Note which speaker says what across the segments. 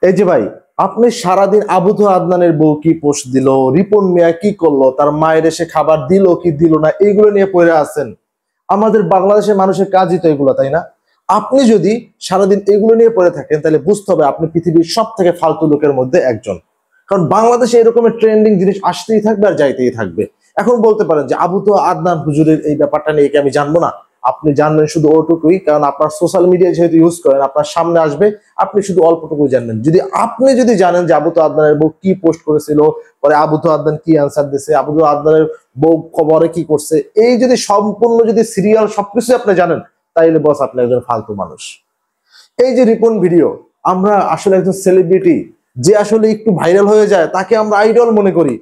Speaker 1: এই যে ভাই, আপনি সারাদিন আবুতো আদনানের বউ কি পোস্ট দিল, রিপন মিয়া কি করলো, তার মায়ের এসে খাবার দিল কি দিল না, এইগুলো নিয়ে পড়ে আছেন। আমাদের বাংলাদেশের মানুষের কাজই তো এগুলো, তাই না? আপনি যদি সারাদিন এগুলো নিয়ে পড়ে থাকেন তাহলে বুঝতে হবে আপনি পৃথিবীর সব থেকে ফালতু লোকের মধ্যে একজন। কারণ বাংলাদেশে এরকমের ট্রেন্ডিং জিনিস আসতেই থাকবে আর যাইতেই থাকবে। এখন বলতে পারেন যে আবুতো আদনান হুজুরের এই ব্যাপারটা নিয়ে কি আমি জানবো না? আপনি জানবেন শুধু ওটুকুই, কারণ আপনার সোশ্যাল মিডিয়া যেহেতু ইউজ করেন, আপনার সামনে আসবে, আপনি শুধু অল্পটুকুই জানবেন। আপনি যদি জানেন যে আবুতো আদনানের বউ কি পোস্ট করেছিল, পরে আবুতো আদনান কি আনসার দিয়েছে, আবুতো আদনানের বউ খবরে কি করছে, এই যদি সম্পূর্ণ যদি সিরিয়াল সবকিছু আপনি জানেন, তাইলে বস আপনি একজন ফালতু মানুষ। এই যে রিপন ভিডিও, আমরা আসলে একজন সেলিব্রিটি যে আসলে একটু ভাইরাল হয়ে যায় তাকে আমরা আইডল মনে করি।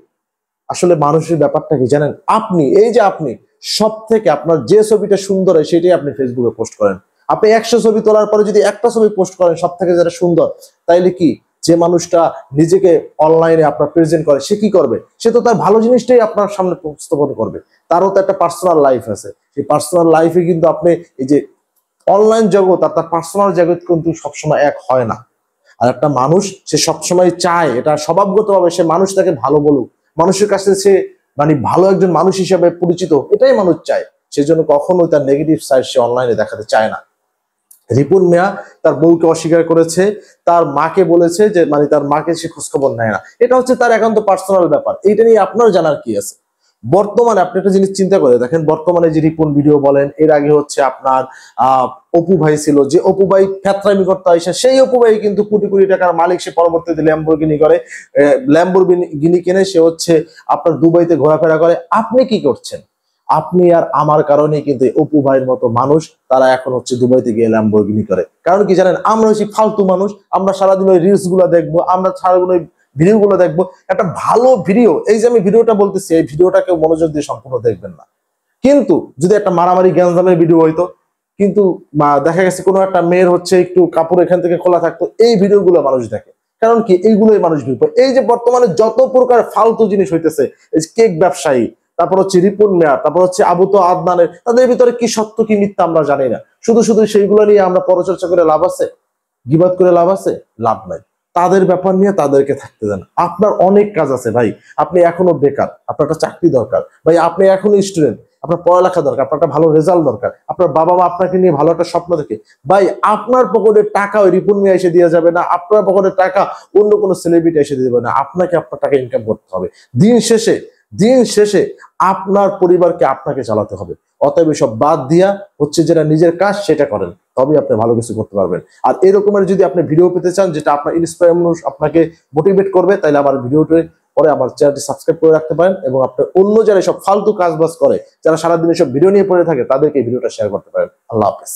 Speaker 1: আসলে মানুষের ব্যাপারটা কি জানেন? আপনি সব থেকে আপনার যে ছবিটা সুন্দর হয় সেটাই আপনি ফেসবুকে পোস্ট করেন। আপনি 100 ছবি তোলার পরে যদি একটা ছবি পোস্ট করেন সব থেকে যেটা সুন্দর, তাইলে কি যে মানুষটা নিজেকে অনলাইনে আপনার প্রেজেন্ট করে সে কি করবে? সে তো তার ভালো জিনিসটাই আপনার সামনে উপস্থাপন করবে। তারও তো একটা পার্সোনাল লাইফ আছে। সেই পার্সোনাল লাইফে কিন্তু আপনি এই যে অনলাইন জগৎ আর তার পার্সোনাল জগৎ কিন্তু সবসময় এক হয় না। আর একটা মানুষ সে সবসময় চায়, এটা স্বভাবগতভাবে, সে মানুষ তাকে ভালো বলুক, মানুষের কাছে সে মানে ভালো একজন মানুষ হিসেবে পরিচিত, এটাই মানুষ চায়। সেজন্য কখনোই তার নেগেটিভ সাইড সে অনলাইনে দেখাতে চায় না। রিপন মিয়া তার বউকে অস্বীকার করেছে, তার মাকে বলেছে যে মানে তার মাকে সে খোঁজখবর নেয় না, এটা হচ্ছে তার একান্ত পার্সোনাল ব্যাপার। এইটা নিয়ে আপনার জানার কি আছে? বর্তমানে আপনি একটা জিনিস চিন্তা করে দেখেন, বর্তমানে যে রিপন ভিডিও বলেন, এর আগে হচ্ছে আপনার অপু ভাই ছিল, যে অপু ভাই ফ্যাতরামি করতে হয়, সেই অপু ভাই কিন্তু কোটি কোটি টাকার মালিক, সে পরবর্তীতে ল্যাম্বরগিনি করে, ল্যাম্বরগিনি কিনে সে হচ্ছে আপনার দুবাইতে ঘোরাফেরা করে। আপনি কি করছেন? আপনি আর আমার কারণে কিন্তু অপু ভাইয়ের মতো মানুষ তারা এখন হচ্ছে দুবাইতে গিয়ে ল্যাম্বরগিনি করে। কারণ কি জানেন? আমরা হচ্ছে ফালতু মানুষ, আমরা সারাদিন ওই রিলস গুলা দেখবো, আমরা সারাদিন ওই ভিডিও গুলো দেখবো। একটা ভালো ভিডিও, এই যে আমি ভিডিওটা বলতেছি, এই ভিডিওটাকে মনোযোগ দিয়ে সম্পূর্ণ দেখবেন না। কিন্তু যদি একটা মারামারি গ্যাঞ্জামের ভিডিও হইতো, কিন্তু দেখা গেছে কোনো একটা মেয়ের হচ্ছে একটু কাপড় এখান থেকে খোলা থাকতো, এই ভিডিওগুলো মানুষ দেখে। কারণ কি? এইগুলোই মানুষ ভিউ পায়। এই যে বর্তমানে যত প্রকার ফালতু জিনিস হইতেছে, এই কেক ব্যবসায়ী, তারপর হচ্ছে রিপন মিয়া, তারপর হচ্ছে আবুতো আদনানের, তাদের ভিতরে কি সত্য কি মিথ্যা আমরা জানি না। শুধু শুধু সেইগুলো নিয়ে আমরা পরচর্চা করে লাভ আছে? গিবাদ করে লাভ আছে? লাভ নাই। তাদের ব্যাপার নিয়ে তাদেরকে থাকতে দেন। আপনার অনেক কাজ আছে ভাই। আপনি এখনো বেকার, আপনার একটা চাকরি দরকার ভাই। আপনি এখনো স্টুডেন্ট, আপনার পড়ালেখা দরকার, আপনার একটা ভালো রেজাল্ট দরকার, আপনার বাবা মা আপনাকে নিয়ে ভালো একটা স্বপ্ন দেখে। ভাই আপনার পকেটের টাকা ওই রিপন মিয়া এসে দিয়ে যাবে না, আপনার পকেটের টাকা অন্য কোনো সেলিব্রিটি এসে দিয়ে যাবে না। আপনাকে আপনার টাকা ইনকাম করতে হবে। দিন শেষে আপনার পরিবারকে আপনাকে চালাতে হবে। অতএব সব বাদ দিয়া হচ্ছে যেটা নিজের কাজ সেটা করেন, তবেই আপনি ভালো কিছু করতে পারবেন। আর এরকমের যদি আপনি ভিডিও পেতে চান যেটা আপনার ইন্সপায়ার, আপনাকে মোটিভেট করবে, তাহলে আমার ভিডিওটি পরে আমার চ্যানেলটি সাবস্ক্রাইব করে রাখতে পারেন, এবং আপনার অন্য যারা সব ফালতু কাজ বাজ করে, যারা সারাদিন এসব ভিডিও নিয়ে পড়ে থাকে, তাদেরকে এই ভিডিওটা শেয়ার করতে পারেন। আল্লাহ হাফেজ।